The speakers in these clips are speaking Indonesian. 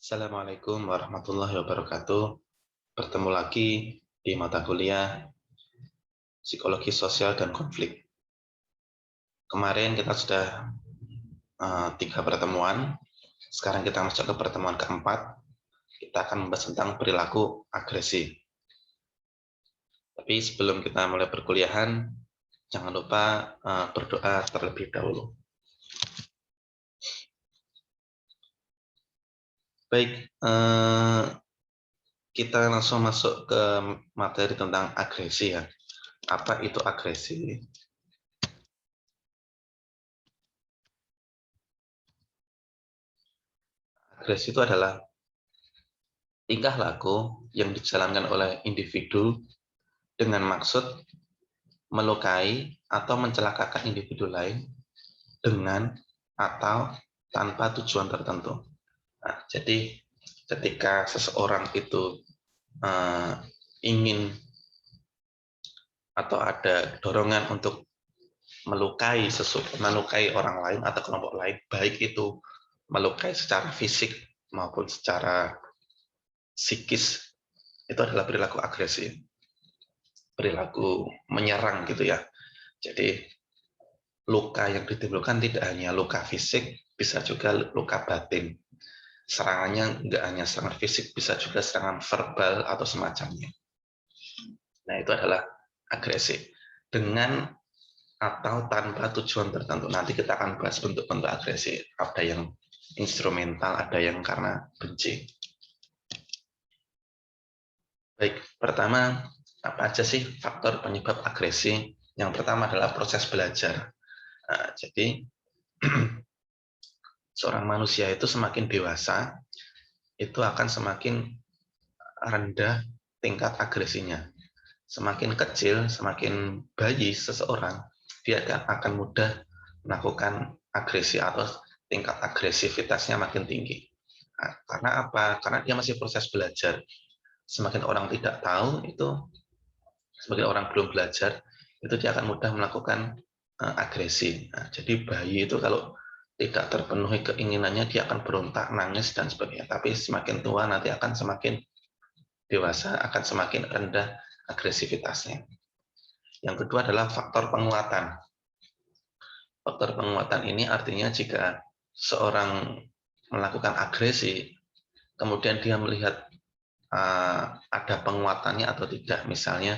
Assalamualaikum warahmatullahi wabarakatuh. Bertemu lagi di mata kuliah Psikologi Sosial dan Konflik. Kemarin kita sudah 3 pertemuan. Sekarang kita masuk ke pertemuan keempat. Kita akan membahas tentang perilaku agresi. Tapi sebelum kita mulai perkuliahan, jangan lupa berdoa terlebih dahulu. Baik, kita langsung masuk ke materi tentang agresi ya. Apa itu agresi? Agresi itu adalah tingkah laku yang dijalankan oleh individu dengan maksud melukai atau mencelakakan individu lain dengan atau tanpa tujuan tertentu. Nah, jadi ketika seseorang itu ingin atau ada dorongan untuk melukai orang lain atau kelompok lain, baik itu melukai secara fisik maupun secara psikis, itu adalah perilaku agresi, perilaku menyerang gitu ya. Jadi luka yang ditimbulkan tidak hanya luka fisik, bisa juga luka batin. Serangannya nggak hanya serangan fisik, bisa juga serangan verbal atau semacamnya. Nah, itu adalah agresi. Dengan atau tanpa tujuan tertentu. Nanti kita akan bahas bentuk-bentuk agresi. Ada yang instrumental, ada yang karena benci. Baik, pertama, apa aja sih faktor penyebab agresi? Yang pertama adalah proses belajar. Nah, jadi seorang manusia itu semakin dewasa, itu akan semakin rendah tingkat agresinya. Semakin kecil, semakin bayi seseorang, dia akan mudah melakukan agresi atau tingkat agresivitasnya makin tinggi. Nah, karena apa? Karena dia masih proses belajar. Semakin orang tidak tahu, itu semakin orang belum belajar, itu dia akan mudah melakukan agresi. Nah, jadi bayi itu kalau tidak terpenuhi keinginannya, dia akan berontak, nangis, dan sebagainya. Tapi semakin tua nanti akan semakin dewasa, akan semakin rendah agresivitasnya. Yang kedua adalah faktor penguatan. Faktor penguatan ini artinya jika seorang melakukan agresi, kemudian dia melihat ada penguatannya atau tidak. Misalnya,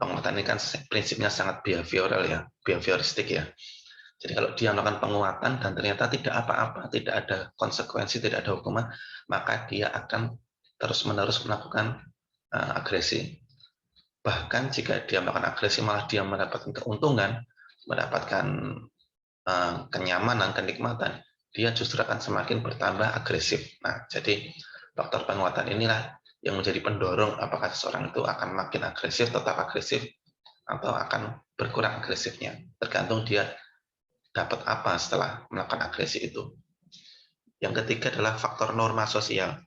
penguatan ini kan prinsipnya sangat behavioral ya, behavioristik ya. Jadi kalau dia melakukan penguatan dan ternyata tidak apa-apa, tidak ada konsekuensi, tidak ada hukuman, maka dia akan terus-menerus melakukan agresi. Bahkan jika dia melakukan agresi malah dia mendapatkan keuntungan, mendapatkan kenyamanan, kenikmatan, dia justru akan semakin bertambah agresif. Nah, jadi faktor penguatan inilah yang menjadi pendorong apakah seseorang itu akan makin agresif, tetap agresif, atau akan berkurang agresifnya. Tergantung dia dapat apa setelah melakukan agresi itu. Yang ketiga adalah faktor norma sosial.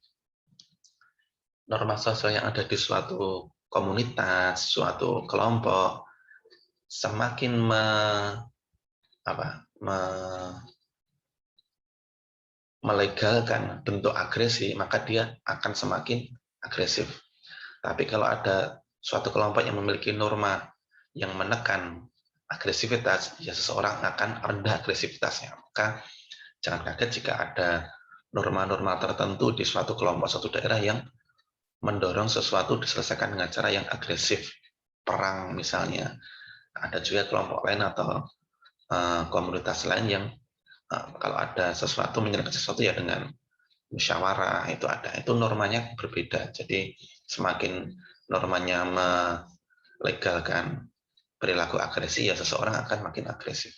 Norma sosial yang ada di suatu komunitas, suatu kelompok, semakin melegalkan bentuk agresi, maka dia akan semakin agresif. Tapi kalau ada suatu kelompok yang memiliki norma yang menekan agresivitas, ya seseorang akan rendah agresivitasnya. Maka jangan kaget jika ada norma-norma tertentu di suatu kelompok, suatu daerah yang mendorong sesuatu diselesaikan dengan cara yang agresif. Perang misalnya. Ada juga kelompok lain atau komunitas lain yang kalau ada sesuatu menyelesaikan sesuatu ya dengan musyawarah, itu ada, itu normanya berbeda. Jadi semakin normanya melegalkan perilaku agresi, ya seseorang akan makin agresif.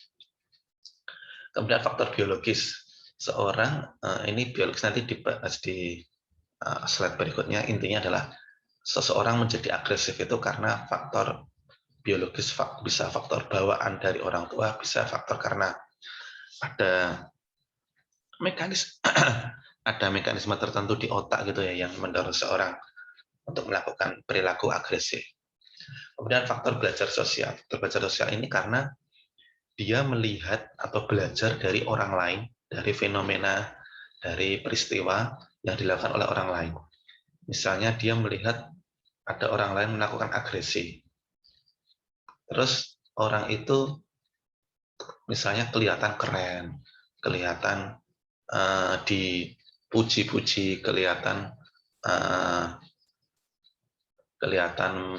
Kemudian faktor biologis, seorang ini biologis nanti dibahas di slide berikutnya. Intinya adalah seseorang menjadi agresif itu karena faktor biologis, bisa faktor bawaan dari orang tua, bisa faktor karena ada mekanisme tertentu di otak gitu ya yang mendorong seorang untuk melakukan perilaku agresif. Kemudian faktor belajar sosial. Faktor belajar sosial ini karena dia melihat atau belajar dari orang lain, dari fenomena, dari peristiwa yang dilakukan oleh orang lain. Misalnya dia melihat ada orang lain melakukan agresi. Terus orang itu misalnya kelihatan keren, kelihatan dipuji-puji, kelihatan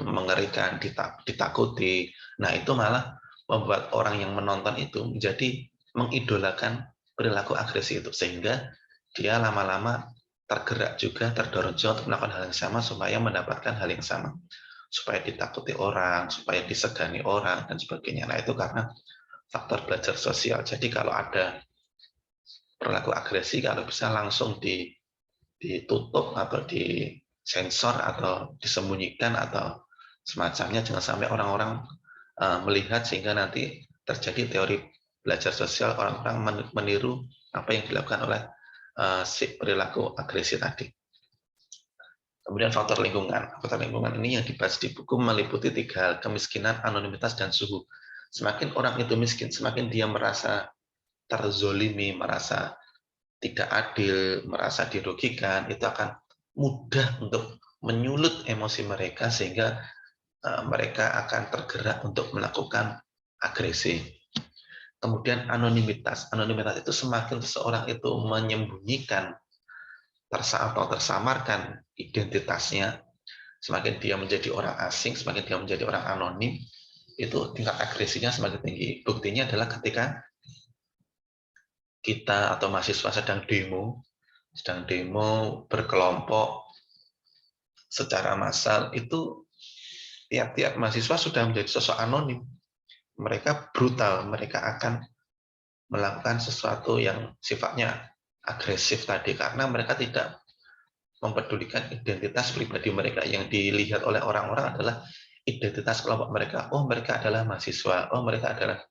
mengerikan, ditakuti. Nah, itu malah membuat orang yang menonton itu menjadi mengidolakan perilaku agresi itu, sehingga dia lama-lama tergerak juga, terdorong juga untuk melakukan hal yang sama supaya mendapatkan hal yang sama, supaya ditakuti orang, supaya disegani orang, dan sebagainya. Nah, itu karena faktor belajar sosial. Jadi kalau ada perilaku agresi, kalau bisa langsung ditutup atau disensor atau disembunyikan atau semacamnya, jangan sampai orang-orang melihat sehingga nanti terjadi teori belajar sosial, orang-orang meniru apa yang dilakukan oleh si perilaku agresi tadi. Kemudian faktor lingkungan. Faktor lingkungan ini yang dibahas di buku meliputi 3 hal: kemiskinan, anonimitas, dan suhu. Semakin orang itu miskin, semakin dia merasa terzolimi, merasa tidak adil, merasa dirugikan, itu akan mudah untuk menyulut emosi mereka sehingga mereka akan tergerak untuk melakukan agresi. Kemudian anonimitas. Anonimitas itu semakin seseorang itu menyembunyikan atau tersamarkan identitasnya, semakin dia menjadi orang asing, semakin dia menjadi orang anonim, itu tingkat agresinya semakin tinggi. Buktinya adalah ketika kita atau mahasiswa sedang demo berkelompok secara massal, itu tiap-tiap mahasiswa sudah menjadi sosok anonim. Mereka brutal, mereka akan melakukan sesuatu yang sifatnya agresif tadi, karena mereka tidak mempedulikan identitas pribadi mereka. Yang dilihat oleh orang-orang adalah identitas kelompok mereka. Oh, mereka adalah mahasiswa. Oh, mereka adalah.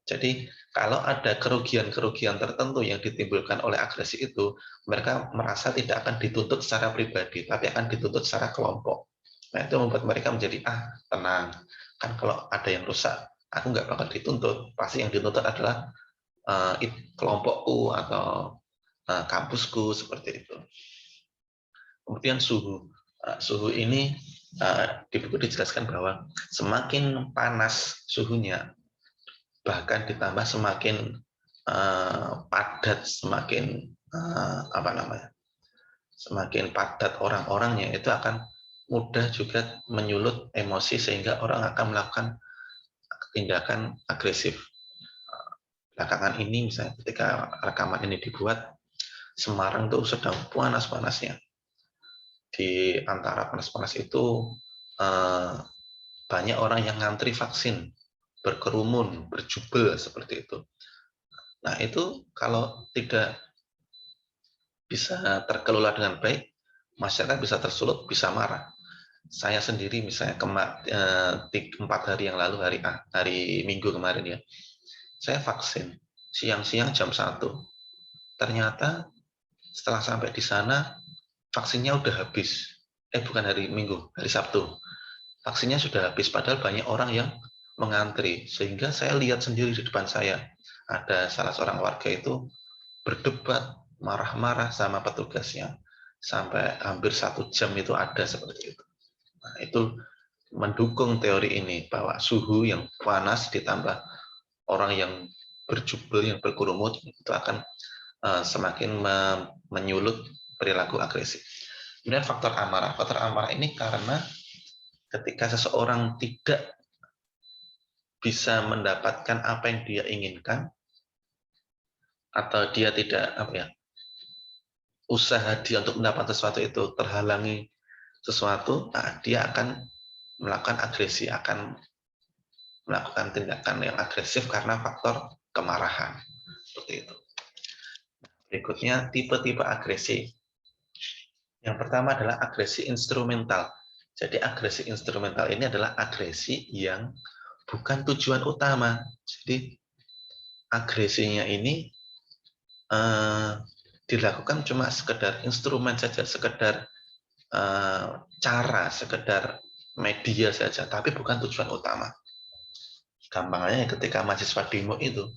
Jadi kalau ada kerugian-kerugian tertentu yang ditimbulkan oleh agresi itu, mereka merasa tidak akan dituntut secara pribadi, tapi akan dituntut secara kelompok. Nah, itu membuat mereka menjadi, tenang. Kan kalau ada yang rusak, aku nggak bakal dituntut. Pasti yang dituntut adalah kelompokku atau kampusku, seperti itu. Kemudian suhu. Suhu ini di buku dijelaskan bahwa semakin panas suhunya, bahkan ditambah semakin padat, semakin padat orang-orangnya, itu akan mudah juga menyulut emosi sehingga orang akan melakukan tindakan agresif. Belakangan ini misalnya ketika rekaman ini dibuat, Semarang tuh sedang panas-panasnya. Di antara panas-panas itu banyak orang yang ngantri vaksin, berkerumun, berjubel seperti itu. Nah, itu kalau tidak bisa terkelola dengan baik, masyarakat bisa tersulut, bisa marah. Saya sendiri misalnya 4 hari yang lalu, hari Minggu kemarin ya, saya vaksin siang-siang jam 1. Ternyata setelah sampai di sana, vaksinnya udah habis. Bukan hari Minggu, hari Sabtu. Vaksinnya sudah habis, padahal banyak orang yang mengantri. Sehingga saya lihat sendiri di depan saya, ada salah seorang warga itu berdebat, marah-marah sama petugasnya. Sampai hampir 1 jam itu ada seperti itu. Nah, itu mendukung teori ini, bahwa suhu yang panas ditambah orang yang berjubel, yang berkerumun, itu akan semakin menyulut perilaku agresif. Kemudian faktor amarah. Faktor amarah ini karena ketika seseorang tidak bisa mendapatkan apa yang dia inginkan, atau dia tidak usaha dia untuk mendapatkan sesuatu itu terhalangi sesuatu, nah dia akan melakukan agresi, akan melakukan tindakan yang agresif karena faktor kemarahan. Seperti itu. Berikutnya, tipe-tipe agresi. Yang pertama adalah agresi instrumental. Jadi agresi instrumental ini adalah agresi yang bukan tujuan utama. Jadi agresinya ini dilakukan cuma sekedar instrumen saja, sekedar cara, sekedar media saja, tapi bukan tujuan utama. Gampangnya ketika mahasiswa demo itu,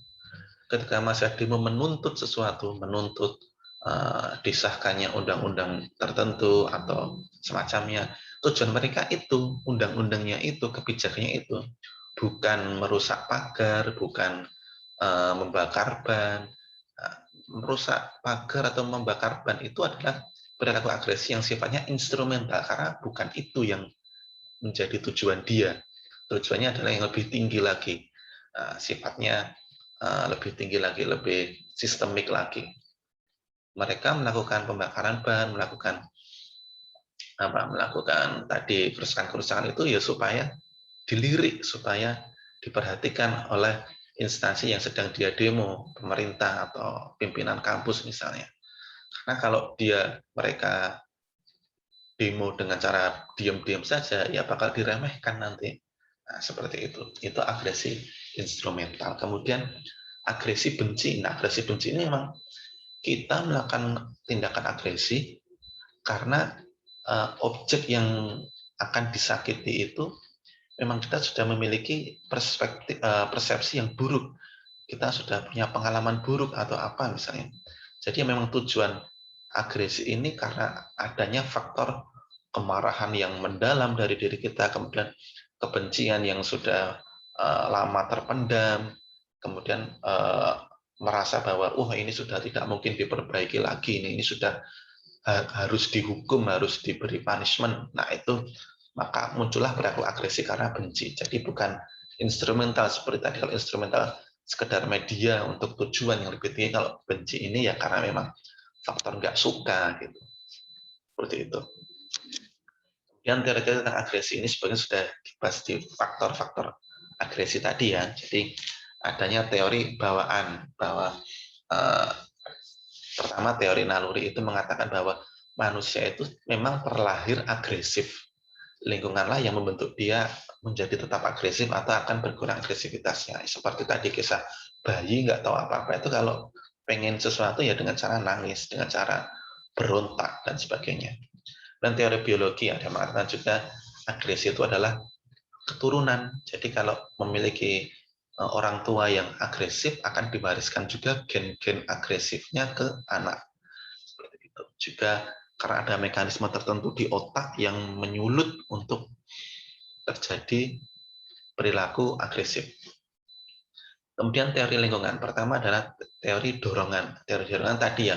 ketika mahasiswa demo menuntut sesuatu, menuntut disahkannya undang-undang tertentu atau semacamnya. Tujuan mereka itu, undang-undangnya itu, kebijakannya itu, bukan merusak pagar, bukan membakar ban. Merusak pagar atau membakar ban itu adalah perilaku agresi yang sifatnya instrumental, karena bukan itu yang menjadi tujuan dia. Tujuannya adalah yang lebih tinggi lagi, sifatnya lebih tinggi lagi, lebih sistemik lagi. Mereka melakukan pembakaran ban, melakukan tadi kerusakan-kerusakan itu ya supaya dilirik, supaya diperhatikan oleh instansi yang sedang dia demo, pemerintah atau pimpinan kampus misalnya. Karena kalau mereka demo dengan cara diam-diam saja, ya bakal diremehkan nanti. Nah, seperti itu. Itu agresi instrumental. Kemudian agresi benci. Nah, agresi benci ini memang kita melakukan tindakan agresi karena objek yang akan disakiti itu memang kita sudah memiliki persepsi yang buruk. Kita sudah punya pengalaman buruk atau apa misalnya. Jadi memang tujuan agresi ini karena adanya faktor kemarahan yang mendalam dari diri kita, kemudian kebencian yang sudah lama terpendam, kemudian merasa bahwa ini sudah tidak mungkin diperbaiki lagi, ini sudah harus dihukum, harus diberi punishment. Nah, itu maka muncullah perilaku agresi karena benci. Jadi bukan instrumental seperti tadi. Kalau instrumental sekedar media untuk tujuan yang lebih tinggi, kalau benci ini ya karena memang faktor nggak suka gitu. Seperti itu. Kemudian teori-teori tentang agresi ini sebenarnya sudah dibahas di faktor-faktor agresi tadi ya. Jadi adanya teori bawaan, bahwa pertama teori naluri itu mengatakan bahwa manusia itu memang terlahir agresif. Lingkunganlah yang membentuk dia menjadi tetap agresif atau akan berkurang agresivitasnya. Seperti tadi kisah bayi nggak tahu apa-apa itu, kalau pengen sesuatu ya dengan cara nangis, dengan cara berontak dan sebagainya. Dan teori biologi ada mengatakan juga agresi itu adalah keturunan. Jadi kalau memiliki orang tua yang agresif akan diwariskan juga gen-gen agresifnya ke anak. Seperti itu. Juga karena ada mekanisme tertentu di otak yang menyulut untuk terjadi perilaku agresif. Kemudian teori lingkungan. Pertama adalah teori dorongan. Teori dorongan tadi ya,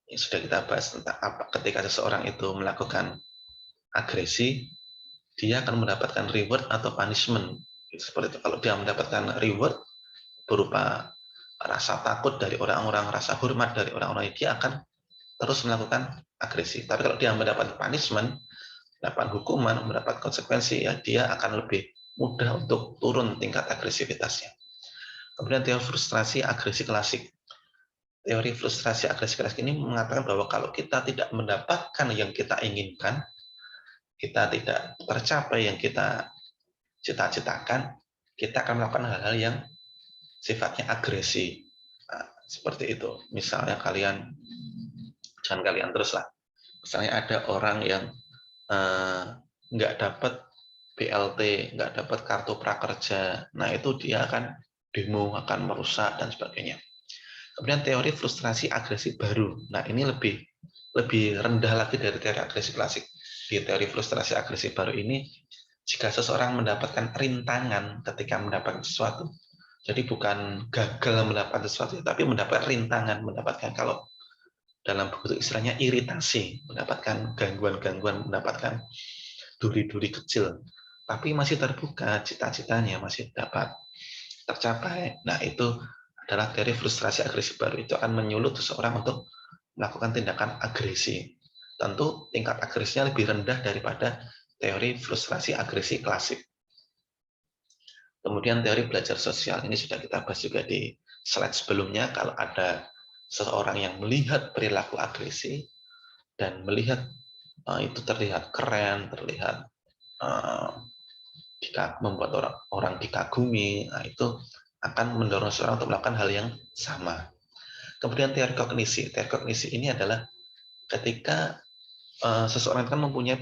yang sudah kita bahas tentang apa ketika seseorang itu melakukan agresi, dia akan mendapatkan reward atau punishment. Seperti itu. Kalau dia mendapatkan reward berupa rasa takut dari orang-orang, rasa hormat dari orang-orang, dia akan terus melakukan agresi. Tapi kalau dia mendapat punishment, mendapat hukuman, mendapat konsekuensi, ya dia akan lebih mudah untuk turun tingkat agresivitasnya. Kemudian teori frustrasi agresi klasik. Teori frustrasi agresi klasik ini mengatakan bahwa kalau kita tidak mendapatkan yang kita inginkan, kita tidak tercapai yang kita cita-citakan, kita akan melakukan hal-hal yang sifatnya agresi. Nah, seperti itu. Misalnya jangan kalian terus lah. Misalnya ada orang yang nggak dapat BLT, nggak dapat kartu prakerja. Nah, itu dia akan demo, akan merusak, dan sebagainya. Kemudian teori frustrasi agresi baru. Nah, ini lebih rendah lagi dari teori agresi klasik. Di teori frustrasi agresi baru ini, jika seseorang mendapatkan rintangan ketika mendapatkan sesuatu, jadi bukan gagal mendapatkan sesuatu, tapi mendapat rintangan, mendapatkan, kalau dalam buku istilahnya iritasi, mendapatkan gangguan-gangguan, mendapatkan duri-duri kecil, tapi masih terbuka cita-citanya, masih dapat tercapai. Nah, itu adalah teori frustrasi agresi baru. Itu akan menyulut seseorang untuk melakukan tindakan agresi. Tentu tingkat agresinya lebih rendah daripada teori frustrasi agresi klasik. Kemudian teori belajar sosial, ini sudah kita bahas juga di slide sebelumnya. Kalau ada seseorang yang melihat perilaku agresi dan melihat itu terlihat keren, terlihat membuat orang dikagumi, nah itu akan mendorong seseorang untuk melakukan hal yang sama. Kemudian teori kognisi. Teori kognisi ini adalah ketika seseorang kan mempunyai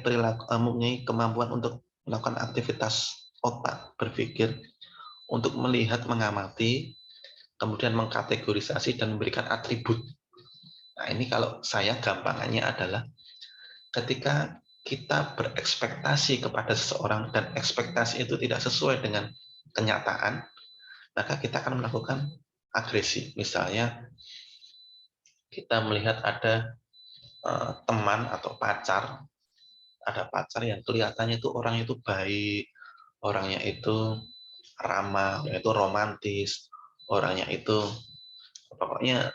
kemampuan untuk melakukan aktivitas otak, berpikir, untuk melihat, mengamati, kemudian mengkategorisasi dan memberikan atribut. Nah, ini kalau saya gampangannya adalah ketika kita berekspektasi kepada seseorang dan ekspektasi itu tidak sesuai dengan kenyataan, maka kita akan melakukan agresi. Misalnya kita melihat ada teman atau pacar, ada pacar yang kelihatannya itu orangnya itu baik, orangnya itu ramah, orangnya itu romantis, orangnya itu pokoknya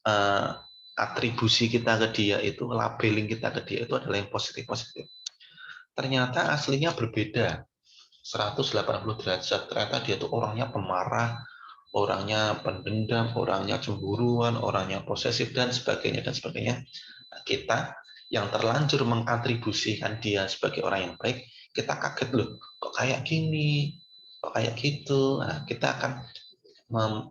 eh, atribusi kita ke dia itu, labeling kita ke dia itu adalah yang positif-positif. Ternyata aslinya berbeda, 180 derajat. Ternyata dia tuh orangnya pemarah, orangnya pendendam, orangnya cemburuan, orangnya posesif, dan sebagainya, dan sebagainya. Nah, kita yang terlanjur mengatribusikan dia sebagai orang yang baik, kita kaget loh, kok kayak gini, kok kayak gitu. Nah, kita akan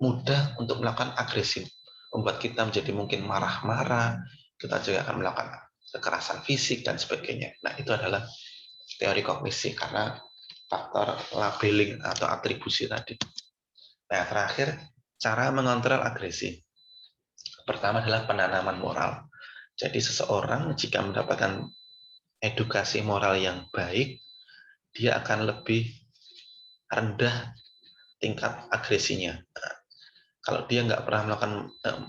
mudah untuk melakukan agresi, membuat kita menjadi mungkin marah-marah, kita juga akan melakukan kekerasan fisik dan sebagainya. Nah, itu adalah teori kognisi karena faktor labeling atau atribusi tadi. Nah, terakhir, cara mengontrol agresi. Pertama adalah penanaman moral. Jadi seseorang jika mendapatkan edukasi moral yang baik, dia akan lebih rendah tingkat agresinya. Nah, kalau dia nggak pernah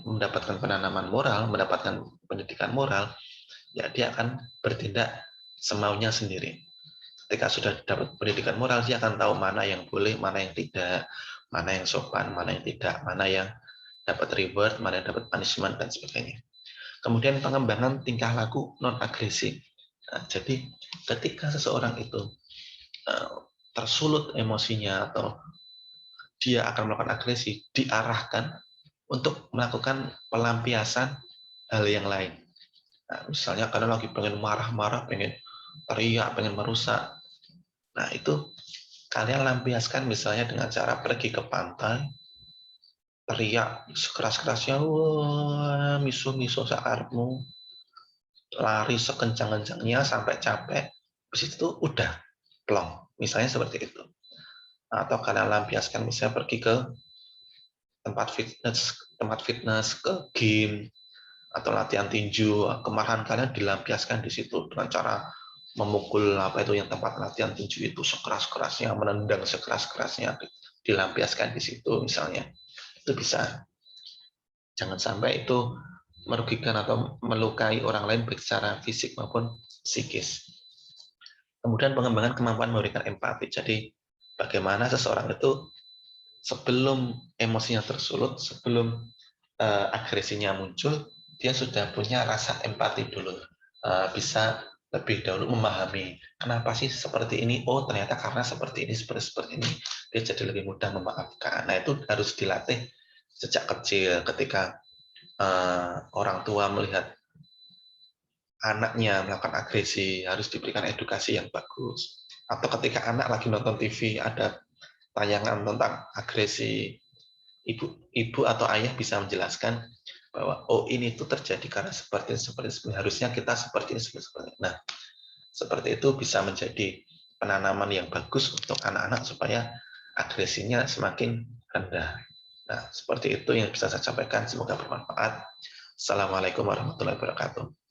mendapatkan penanaman moral, mendapatkan pendidikan moral, ya dia akan bertindak semaunya sendiri. Ketika sudah dapat pendidikan moral, dia akan tahu mana yang boleh, mana yang tidak, mana yang sopan, mana yang tidak, mana yang dapat reward, mana yang dapat punishment, dan sebagainya. Kemudian pengembangan tingkah laku non-agresi. Nah, jadi ketika seseorang itu tersulut emosinya atau dia akan melakukan agresi, diarahkan untuk melakukan pelampiasan hal yang lain. Nah, misalnya karena lagi pengen marah-marah, pengen teriak, pengen merusak. Nah, itu kalian lampiaskan misalnya dengan cara pergi ke pantai, teriak sekeras-kerasnya, wah, miso-miso sakarmu, lari sekencang-kencangnya sampai capek, habis itu udah plong. Misalnya seperti itu. Atau kalian lampiaskan misalnya pergi ke tempat fitness, ke gym, atau latihan tinju, kemarahan kalian dilampiaskan di situ dengan cara memukul apa itu yang tempat latihan tinju itu sekeras-kerasnya, menendang sekeras-kerasnya, dilampiaskan di situ misalnya. Itu bisa. Jangan sampai itu merugikan atau melukai orang lain baik secara fisik maupun psikis. Kemudian pengembangan kemampuan memberikan empati. Jadi bagaimana seseorang itu sebelum emosinya tersulut, sebelum agresinya muncul, dia sudah punya rasa empati dulu. Bisa lebih dahulu memahami kenapa sih seperti ini. Oh, ternyata karena seperti ini, seperti ini. Dia jadi lebih mudah memaafkan. Nah, itu harus dilatih sejak kecil ketika orang tua melihat anaknya melakukan agresi, harus diberikan edukasi yang bagus. Atau ketika anak lagi nonton TV, ada tayangan tentang agresi, ibu atau ayah bisa menjelaskan bahwa oh ini itu terjadi karena seperti harusnya kita seperti ini seperti ini. Nah, seperti itu bisa menjadi penanaman yang bagus untuk anak-anak supaya agresinya semakin rendah. Nah, seperti itu yang bisa saya sampaikan. Semoga bermanfaat. Assalamualaikum warahmatullahi wabarakatuh.